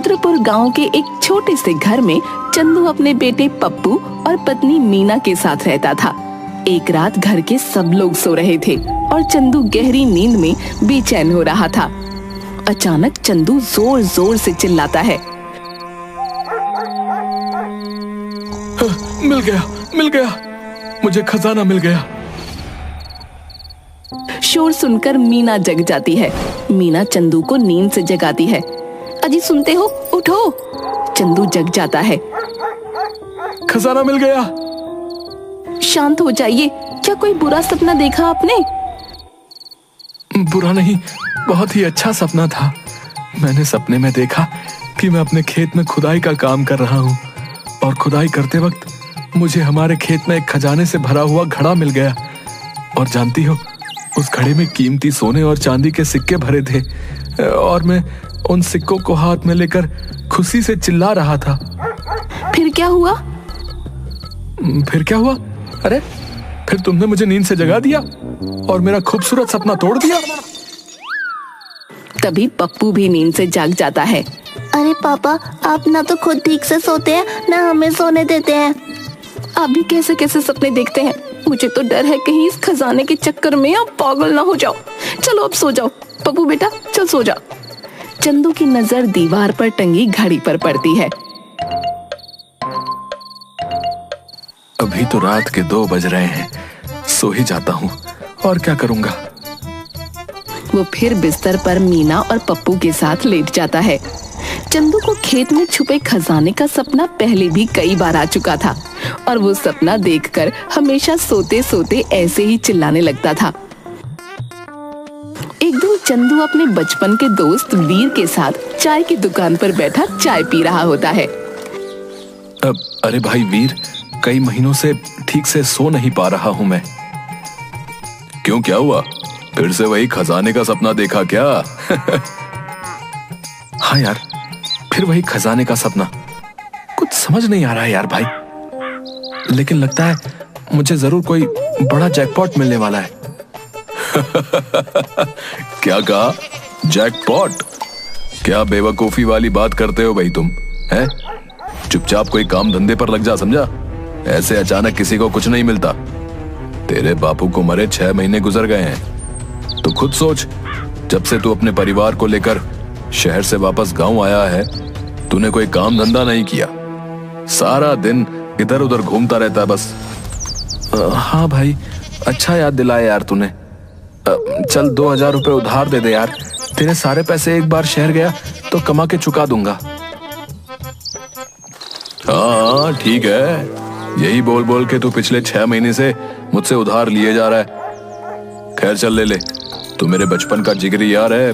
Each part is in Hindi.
रुद्रपुर गांव के एक छोटे से घर में चंदू अपने बेटे पप्पू और पत्नी मीना के साथ रहता था। एक रात घर के सब लोग सो रहे थे और चंदू गहरी नींद में बेचैन हो रहा था। अचानक चंदू जोर जोर से चिल्लाता है, मिल गया, मुझे खजाना मिल गया। शोर सुनकर मीना जग जाती है। मीना चंदू को नींद से जगाती है। अजी सुनते हो, उठो। चंदू जग जाता है। खजाना मिल गया। शांत हो जाइए, क्या कोई बुरा सपना देखा आपने? बुरा नहीं, बहुत ही अच्छा सपना था। मैंने सपने में देखा कि मैं अपने खेत में खुदाई का काम कर रहा हूँ और खुदाई करते वक्त मुझे हमारे खेत में एक खजाने से भरा हुआ घड़ा मिल गया। और जानती हो, उस घड़े में कीमती सोने और चांदी के सिक्के भरे थे और मैं उन सिक्कों को हाथ में लेकर खुशी से चिल्ला रहा था। फिर क्या हुआ? अरे फिर तुमने मुझे नींद से जगा दिया और मेरा खूबसूरत सपना तोड़ दिया। तभी पप्पू भी नींद से जाग जाता है। अरे पापा, आप ना तो खुद ठीक से सोते हैं ना हमें सोने देते हैं। आप भी कैसे कैसे सपने देखते हैं। मुझे तो डर है कहीं इस खजाने के चक्कर में आप पागल ना हो जाओ। चलो अब सो जाओ। पप्पू बेटा चल सो जा। चंदू की नजर दीवार पर टंगी घड़ी पर पड़ती है। अभी तो रात के 2 बज रहे हैं, सो ही जाता हूँ, और क्या करूँगा। वो फिर बिस्तर पर मीना और पप्पू के साथ लेट जाता है। चंदू को खेत में छुपे खजाने का सपना पहले भी कई बार आ चुका था और वो सपना देखकर हमेशा सोते सोते ऐसे ही चिल्लाने लगता था। एक दिन चंदू अपने बचपन के दोस्त वीर के साथ चाय की दुकान पर बैठा चाय पी रहा होता है। अरे भाई वीर, कई महीनों से ठीक से सो नहीं पा रहा हूँ मैं। क्यों, क्या हुआ? फिर से वही खजाने का सपना देखा क्या? हाँ यार, फिर वही खजाने का सपना। कुछ समझ नहीं आ रहा है यार भाई, लेकिन लगता है मुझे जरूर कोई बड़ा जैकपॉट मिलने वाला है। क्या कहा? जैकपॉट? क्या बेवकूफी वाली बात करते हो भाई तुम, हैं? चुपचाप कोई काम धंधे पर लग जा, समझा? ऐसे अचानक किसी को कुछ नहीं मिलता। तेरे बापू को मरे 6 महीने गुजर गए हैं। तो खुद सोच, जब से तू अपने परिवार को लेकर शहर से वापस गांव आया है, तूने कोई काम धंधा नहीं किया। सारा दिन इधर उधर घूमता रहता है बस। हाँ भाई, अच्छा याद दिलाया यार तूने। चल 2000 रुपए उधार दे दे यार। तेरे सारे पैसे एक बार शहर गया तो कमा के चुका दूंगा। हाँ ठीक है, यही बोल बोल के तू पिछले 6 महीने से मुझसे उधार लिए जा रहा है। खैर चल ले ले, तू मेरे बचपन का जिगरी यार है,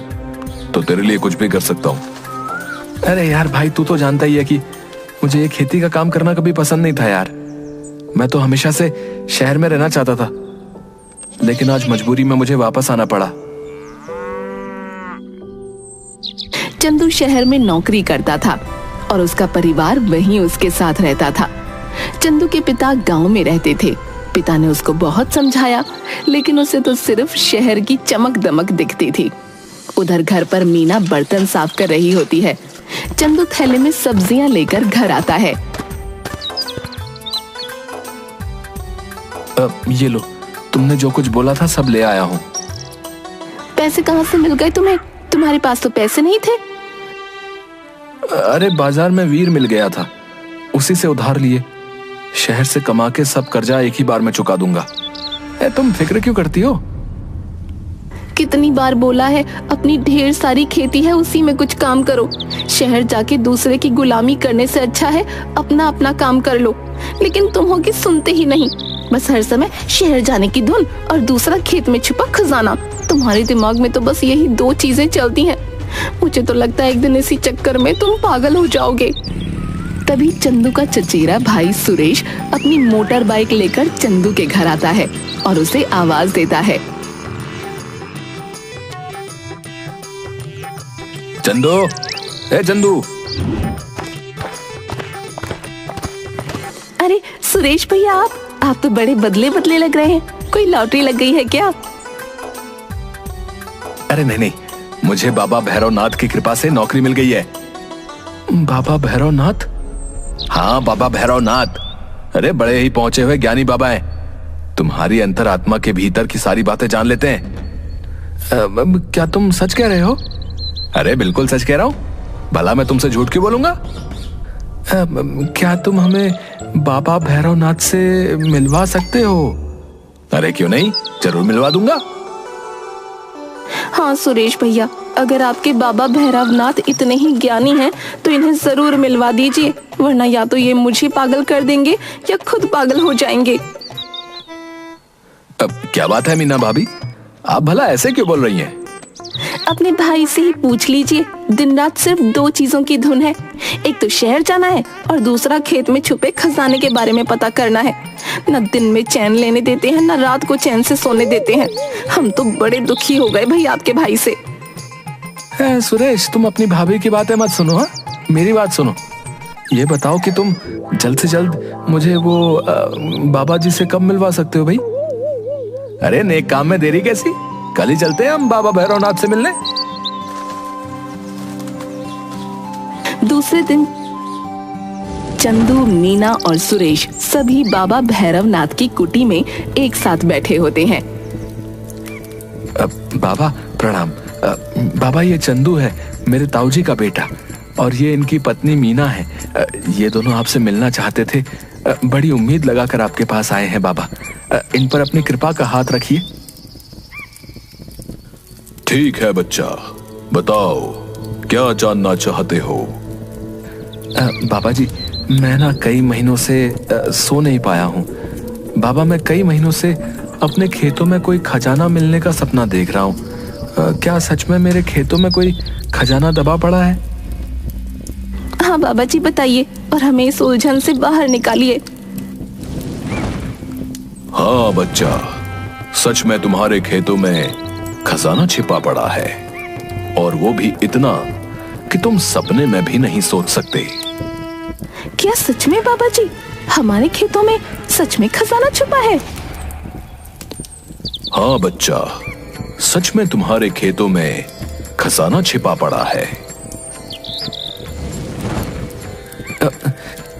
तो तेरे लिए कुछ भी कर सकता हूँ। अरे यार भाई, तू तो जानता ही है कि मुझे ये खेती का काम करना कभी पसंद नहीं था यार। मैं तो हमेशा से शहर में रहना चाहता था, लेकिन आज मजबूरी में मुझे वापस आना पड़ा। चंदू शहर में नौकरी करता था और उसका परिवार वहीं उसके साथ रहता था। चंदू के पिता गांव में रहते थे। पिता ने उसको बहुत समझाया, लेकिन उसे तो सिर्फ शहर की चमक दमक दिखती थी। उधर घर पर मीना बर्तन साफ कर रही होती है। चंदू थैले में सब्जियां लेकर घर आता है। ये लो, तुमने जो कुछ बोला था सब ले आया हूँ। पैसे कहाँ से मिल गए तुम्हें? तुम्हारे पास तो पैसे नहीं थे। अरे बाजार में वीर मिल गया था, उसी से उधार लिए। शहर से कमा के सब कर्जा एक ही बार में चुका दूंगा। तुम फिक्र क्यों करती हो? कितनी बार बोला है, अपनी ढेर सारी खेती है, उसी में कुछ काम करो। शहर जाके दूसरे की गुलामी करने से अच्छा है अपना अपना काम कर लो। लेकिन तुम हो कि सुनते ही नहीं। बस हर समय शहर जाने की धुन और दूसरा खेत में छुपा खजाना। तुम्हारे दिमाग में तो बस यही 2 चीजें चलती हैं। मुझे तो लगता है एक दिन इसी चक्कर में तुम पागल हो जाओगे। तभी चंदू का चचेरा भाई सुरेश अपनी मोटर बाइक लेकर चंदू के घर आता है और उसे आवाज देता है, चंदू, ए चंदू। अरे सुरेश भैया, आप तो बड़े बदले बदले लग रहे हैं। कोई लॉटरी लग गई है क्या? अरे नहीं, मुझे बाबा भैरवनाथ की कृपा से नौकरी मिल गई है। बाबा भैरवनाथ? हाँ, बाबा भैरवनाथ। अरे बड़े ही पहुंचे हुए ज्ञानी बाबा हैं। तुम्हारी अंतरात्मा के भीतर की सारी बातें जान लेते हैं। क्या तुम सच कह रहे हो? अरे बिल्कुल सच कह रहा हूं। भला मैं तुमसे झूठ क्यों बोलूंगा? क्या तुम हमें बाबा भैरवनाथ से मिलवा सकते हो? अरे क्यों नहीं, जरूर मिलवा दूंगा। हाँ सुरेश भैया, अगर आपके बाबा भैरवनाथ इतने ही ज्ञानी हैं तो इन्हें जरूर मिलवा दीजिए, वरना या तो ये मुझे पागल कर देंगे या खुद पागल हो जाएंगे। अब क्या बात है मीना भाभी, आप भला ऐसे क्यों बोल रही हैं? अपने भाई से ही पूछ लीजिए। दिन रात सिर्फ 2 चीजों की धुन है, एक तो शहर जाना है और दूसरा खेत में छुपे खजाने के बारे में पता करना है। न दिन में चैन लेने देते हैं, न रात को चैन से सोने देते हैं। हम तो बड़े दुखी हो गए भाई आपके भाई से। सुरेश, तुम अपनी भाभी की बातें मत सुनो। हाँ, मेरी बात सुनो। ये बताओ कि तुम जल्द से जल्द मुझे वो बाबा जी से कब मिलवा सकते हो भाई? अरे नेक काम में देरी कैसी, कल ही चलते हैं हम बाबा भैरवनाथ से मिलने। दूसरे दिन चंदू, मीना और सुरेश सभी बाबा भैरवनाथ की कुटी में एक साथ बैठे होते हैं। बाबा प्रणाम। बाबा ये चंदू है, मेरे ताऊजी का बेटा, और ये इनकी पत्नी मीना है। ये दोनों आपसे मिलना चाहते थे। बड़ी उम्मीद लगाकर आपके पास आए हैं बाबा। इन पर अपनी कृपा का हाथ रखिए। ठीक है बच्चा, बताओ क्या जानना चाहते हो? बाबा जी, मैं ना कई महीनों से सो नहीं पाया हूँ। बाबा, मैं कई महीनों से अपने खेतों में कोई खजाना मिलने का सपना देख रहा हूँ। क्या सच में मेरे खेतों में कोई खजाना दबा पड़ा है? हाँ बाबा जी, बताइए और हमें इस उलझन से बाहर निकालिए। हाँ बच्चा, सच में तुम्हारे खेतों में खजाना छिपा पड़ा है, और वो भी इतना कि तुम सपने में भी नहीं सोच सकते। क्या सच में बाबा जी, हमारे खेतों में सच में खजाना छुपा है? हाँ बच्चा, सच में तुम्हारे खेतों में खजाना छिपा पड़ा है।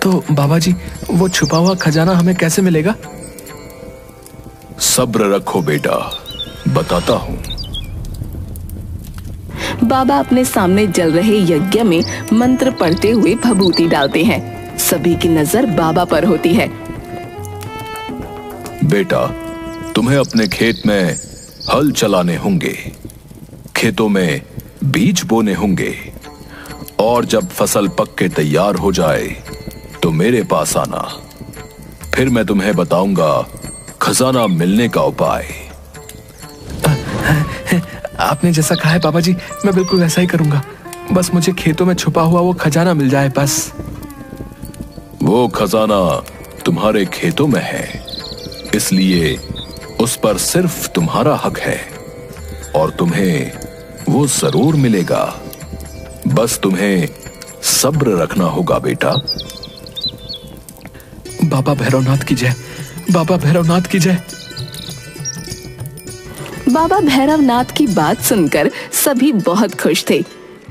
तो बाबा जी, वो छुपा हुआ खजाना हमें कैसे मिलेगा? सब्र रखो बेटा, बताता हूँ। बाबा अपने सामने जल रहे यज्ञ में मंत्र पढ़ते हुए भभूति डालते हैं। सभी की नजर बाबा पर होती है। बेटा, तुम्हें अपने खेत में हल चलाने होंगे, खेतों में बीज बोने होंगे, और जब फसल पक के तैयार हो जाए तो मेरे पास आना। फिर मैं तुम्हें बताऊंगा खजाना मिलने का उपाय। आपने जैसा कहा है बाबा जी, मैं बिल्कुल वैसा ही करूंगा। बस मुझे खेतों में छुपा हुआ वो खजाना मिल जाए बस। वो खजाना तुम्हारे खेतों में है, इसलिए उस पर सिर्फ तुम्हारा हक है, और तुम्हें वो जरूर मिलेगा। बस तुम्हें सब्र रखना होगा बेटा। बाबा भैरवनाथ की जय, बाबा भैरवनाथ की जय। बाबा भैरवनाथ की बात सुनकर सभी बहुत खुश थे।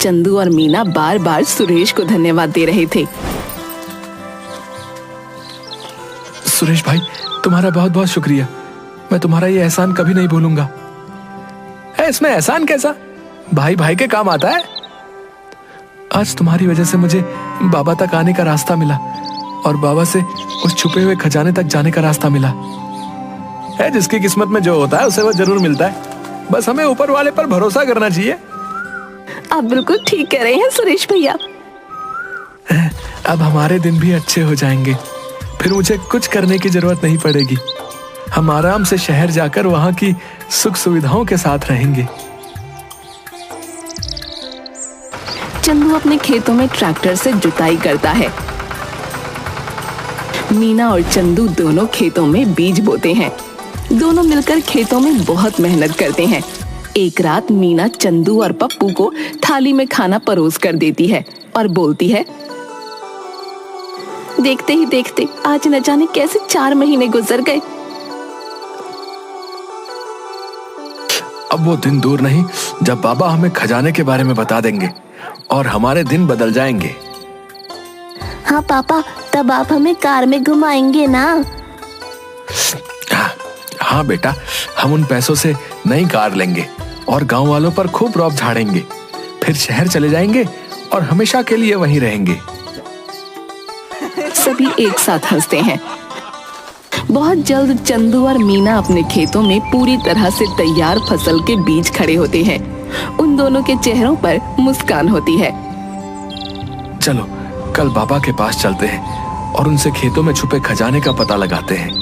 चंदू और मीना बार बार सुरेश को धन्यवाद दे रहे थे। सुरेश भाई, तुम्हारा बहुत बहुत शुक्रिया। मैं तुम्हारा ये एहसान कभी नहीं भूलूंगा। इसमें एहसान कैसा, भाई भाई के काम आता है। आज तुम्हारी वजह से मुझे बाबा तक आने का रास्ता मिला, और बाबा से उस छुपे हुए खजाने तक जाने का रास्ता मिला है। जिसकी किस्मत में जो होता है उसे वो जरूर मिलता है। बस हमें ऊपर वाले पर भरोसा करना चाहिए। आप बिल्कुल ठीक कह रहे हैं सुरेश भैया। अब हमारे दिन भी अच्छे हो जाएंगे, फिर मुझे कुछ करने की जरूरत नहीं पड़ेगी। हम आराम से शहर जाकर वहां की सुख सुविधाओं के साथ रहेंगे। चंदू अपने खेतों में ट्रैक्टर से जुताई करता है। मीना और चंदू दोनों खेतों में बीज बोते हैं। दोनों मिलकर खेतों में बहुत मेहनत करते हैं। एक रात मीना चंदू और पप्पू को थाली में खाना परोस कर देती है और बोलती है, देखते ही देखते आज न जाने कैसे 4 महीने गुजर गए। अब वो दिन दूर नहीं जब बाबा हमें खजाने के बारे में बता देंगे और हमारे दिन बदल जाएंगे। हाँ पापा, तब आप हमें कार में घुमाएंगे ना? हाँ बेटा, हम उन पैसों से नई कार लेंगे और गांव वालों पर खूब रौब झाड़ेंगे। फिर शहर चले जाएंगे और हमेशा के लिए वहीं रहेंगे। सभी एक साथ हंसते हैं। बहुत जल्द चंदू और मीना अपने खेतों में पूरी तरह से तैयार फसल के बीज खड़े होते हैं। उन दोनों के चेहरों पर मुस्कान होती है। चलो कल बाबा के पास चलते हैं और उनसे खेतों में छुपे खजाने का पता लगाते हैं।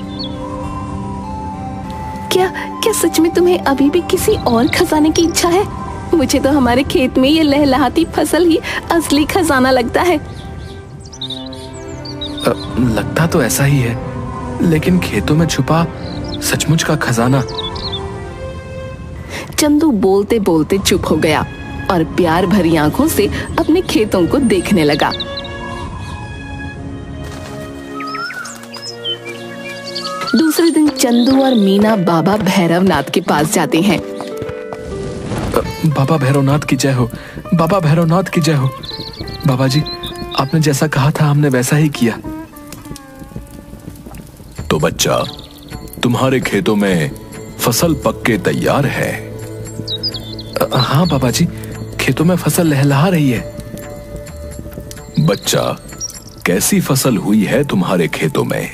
क्या सच में तुम्हें अभी भी किसी और खजाने की इच्छा है? मुझे तो हमारे खेत में ये लहलहाती फसल ही असली खजाना लगता है। लगता तो ऐसा ही है, लेकिन खेतों में छुपा सचमुच का खजाना। चंदू बोलते बोलते चुप हो गया और प्यार भरी आंखों से अपने खेतों को देखने लगा। दूसरे दिन चंदू और मीना बाबा भैरवनाथ के पास जाते हैं। बाबा भैरवनाथ की जय हो, बाबा भैरवनाथ की जय हो। बाबा जी, आपने जैसा कहा था हमने वैसा ही किया। तो बच्चा, तुम्हारे खेतों में फसल पक के तैयार है? हाँ बाबा जी, खेतों में फसल लहलहा रही है। बच्चा, कैसी फसल हुई है तुम्हारे खेतों में?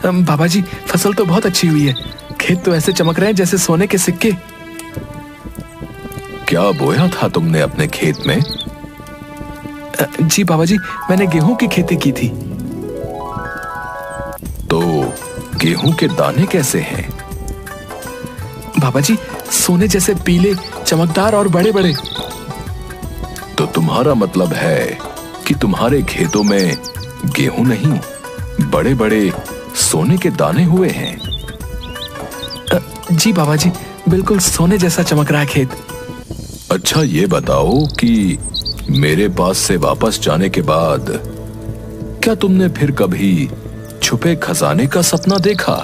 बाबा जी, फसल तो बहुत अच्छी हुई है। खेत तो ऐसे चमक रहे हैं जैसे सोने के सिक्के। क्या बोया था तुमने अपने खेत में? जी बाबा जी, मैंने गेहूं की खेती की थी। तो गेहूं के दाने कैसे हैं? बाबा जी, सोने जैसे पीले, चमकदार और बड़े बड़े। तो तुम्हारा मतलब है कि तुम्हारे खेतों में गेहूं नहीं, बड़े बड़े सोने के दाने हुए हैं। जी बाबा जी, बिल्कुल सोने जैसा चमक रहा है खेत। अच्छा ये बताओ कि मेरे पास से वापस जाने के बाद क्या तुमने फिर कभी छुपे खजाने का सपना देखा?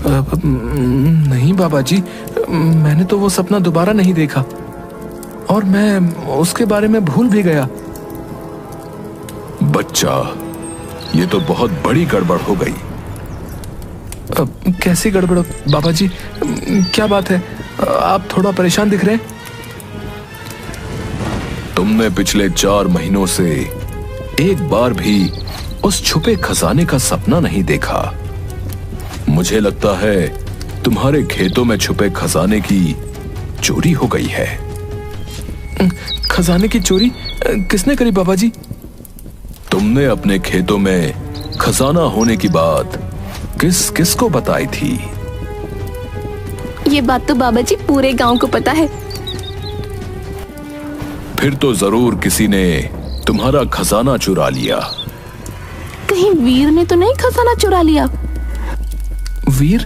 नहीं बाबा जी, मैंने तो वो सपना दोबारा नहीं देखा और मैं उसके बारे में भूल भी गया। बच्चा, ये तो बहुत बड़ी गड़बड़ हो गई। कैसी गड़बड़ बाबा जी? क्या बात है? आप थोड़ा परेशान दिख रहे हैं। तुमने पिछले 4 महीनों से एक बार भी उस छुपे खजाने का सपना नहीं देखा। मुझे लगता है तुम्हारे खेतों में छुपे खजाने की चोरी हो गई है। खजाने की चोरी किसने करी बाबा जी? तुमने अपने खेतों में खजाना होने की बात किस किस को बताई थी? ये बात तो बाबा जी पूरे गांव को पता है। फिर तो जरूर किसी ने तुम्हारा खजाना चुरा लिया। कहीं वीर ने तो नहीं खजाना चुरा लिया? वीर?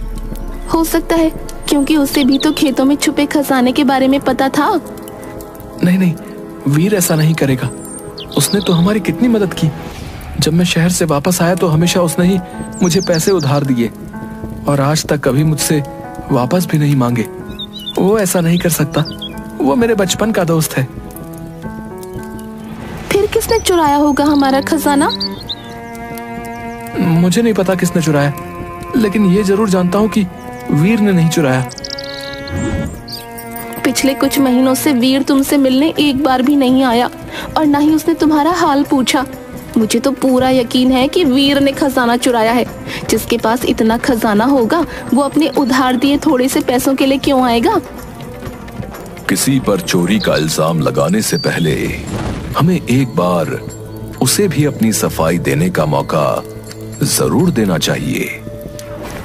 हो सकता है, क्योंकि उसे भी तो खेतों में छुपे खजाने के बारे में पता था। नहीं नहीं, वीर ऐसा नहीं करेगा। उसने तो हमारी कितनी मदद की। जब मैं शहर से वापस आया तो हमेशा उसने ही मुझे पैसे उधार दिए और आज तक कभी मुझसे वापस भी नहीं मांगे। वो ऐसा नहीं कर सकता। वो मेरे बचपन का दोस्त है। फिर किसने चुराया होगा हमारा खजाना? मुझे नहीं पता किसने चुराया, लेकिन ये जरूर जानता हूँ कि वीर ने नहीं चुराया। पिछले कुछ महीनों से वीर तुमसे मिलने एक बार भी नहीं आया और ना ही उसने तुम्हारा हाल पूछा। मुझे तो पूरा यकीन है कि वीर ने खजाना चुराया है। जिसके पास इतना खजाना होगा वो अपने उधार दिए थोड़े से पैसों के लिए क्यों आएगा? किसी पर चोरी का इल्जाम लगाने से पहले हमें एक बार उसे भी अपनी सफाई देने का मौका जरूर देना चाहिए।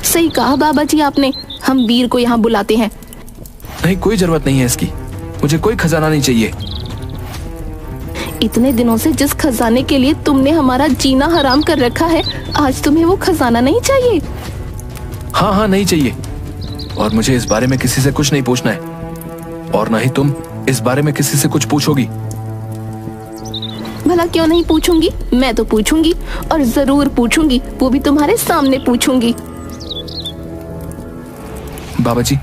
सही कहा बाबा जी आपने। हम वीर को यहाँ बुलाते हैं। नहीं, कोई जरूरत नहीं है इसकी। मुझे कोई खजाना नहीं चाहिए। इतने दिनों से जिस खजाने के लिए तुमने हमारा जीना हराम कर रखा है, आज तुम्हें वो खजाना नहीं चाहिए? हाँ हाँ, नहीं चाहिए। और मुझे इस बारे में किसी से कुछ नहीं पूछना है और ना ही तुम इस बारे में किसी से कुछ पूछोगी। भला क्यों नहीं पूछूंगी? मैं तो पूछूंगी और जरूर पूछूंगी। वो भी तुम्हारे सामने पूछूंगी। बाबा जी,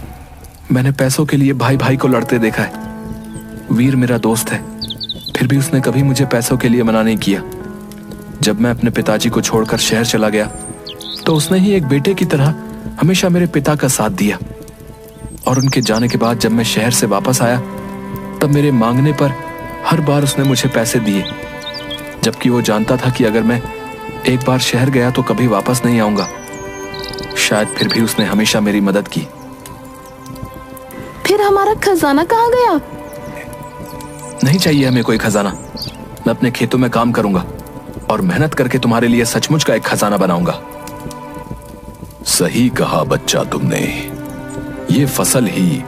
मैंने पैसों के लिए भाई भाई को लड़ते देखा है। वीर मेरा दोस्त है, फिर भी उसने कभी मुझे पैसों के लिए मना नहीं किया। जब मैं अपने पिताजी को छोड़कर शहर चला गया तो उसने ही एक बेटे की तरह हमेशा मेरे पिता का साथ दिया। और उनके जाने के बाद जब मैं शहर से वापस आया तब मेरे मांगने पर हर बार उसने मुझे पैसे दिए, जबकि वो जानता था कि अगर मैं एक बार शहर गया तो कभी वापस नहीं आऊंगा। शायद फिर भी उसने हमेशा मेरी मदद की। फिर हमारा खजाना कहाँ गया? नहीं चाहिए हमें कोई खजाना। मैं अपने खेतों में काम करूंगा और मेहनत करके तुम्हारे लिए सचमुच का एक खजाना बनाऊंगा। सही कहा बच्चा तुमने। ये फसल ही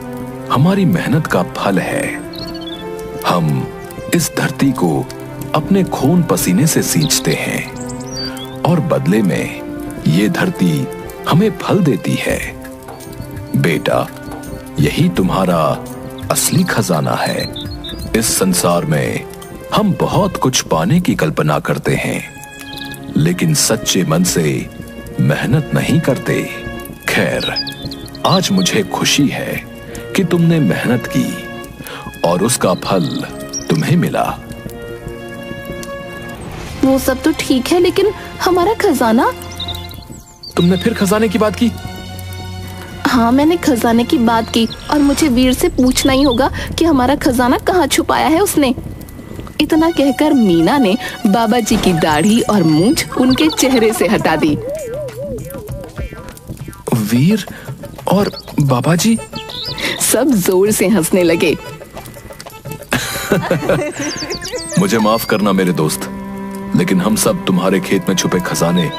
हमारी मेहनत का फल है। हम इस धरती को अपने खून पसीने से सींचते हैं और बदले में ये धरती हमें फल देती है। बेटा, यही तुम्हारा असली खजाना है। इस संसार में हम बहुत कुछ पाने की कल्पना करते हैं, लेकिन सच्चे मन से मेहनत नहीं करते। खैर, आज मुझे खुशी है कि तुमने मेहनत की और उसका फल तुम्हें मिला। वो सब तो ठीक है, लेकिन हमारा खजाना? तुमने फिर खजाने की बात की? हाँ, मैंने खजाने की बात की और मुझे वीर से पूछना ही होगा कि हमारा खजाना कहाँ छुपाया है उसने। इतना कहकर मीना ने बाबा जी की दाढ़ी और मूंछ उनके चेहरे से हटा दी। वीर और बाबा जी सब जोर से हंसने लगे। मुझे माफ करना मेरे दोस्त, लेकिन हम सब तुम्हारे खेत में छुपे खजाने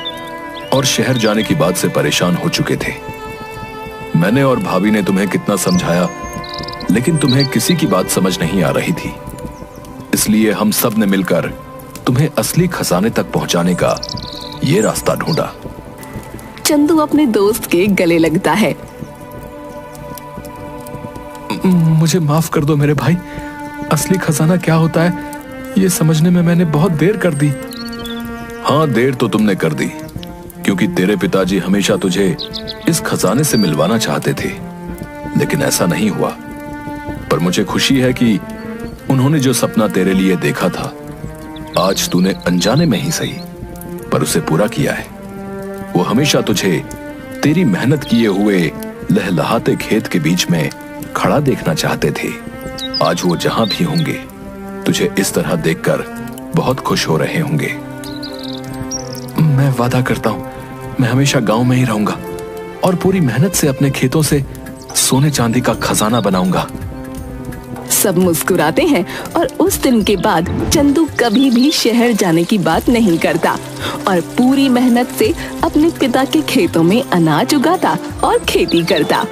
और शहर जाने की बात से परेशान हो चुके थे। मैंने और भाभी ने तुम्हें कितना समझाया, लेकिन तुम्हें किसी की बात समझ नहीं आ रही थी। इसलिए हम सब ने मिलकर तुम्हें असली खजाने तक पहुंचाने का ये रास्ता ढूंढा। चंदू अपने दोस्त के गले लगता है। मुझे माफ कर दो मेरे भाई। असली खजाना क्या होता है ये समझने में मैंने बहुत देर कर दी। हाँ, देर तो तुमने कर दी, क्योंकि तेरे पिताजी हमेशा तुझे इस खजाने से मिलवाना चाहते थे, लेकिन ऐसा नहीं हुआ। पर मुझे खुशी है कि उन्होंने जो सपना तेरे लिए देखा था, आज तूने अनजाने में ही सही पर उसे पूरा किया है। वो हमेशा तुझे तेरी मेहनत किए हुए लहलहाते खेत के बीच में खड़ा देखना चाहते थे। आज वो जहां भी होंगे तुझे इस तरह देखकर बहुत खुश हो रहे होंगे। मैं वादा करता हूं, मैं हमेशा गांव में ही रहूंगा और पूरी मेहनत से अपने खेतों से सोने चांदी का खजाना बनाऊंगा। सब मुस्कुराते हैं और उस दिन के बाद चंदू कभी भी शहर जाने की बात नहीं करता और पूरी मेहनत से अपने पिता के खेतों में अनाज उगाता और खेती करता।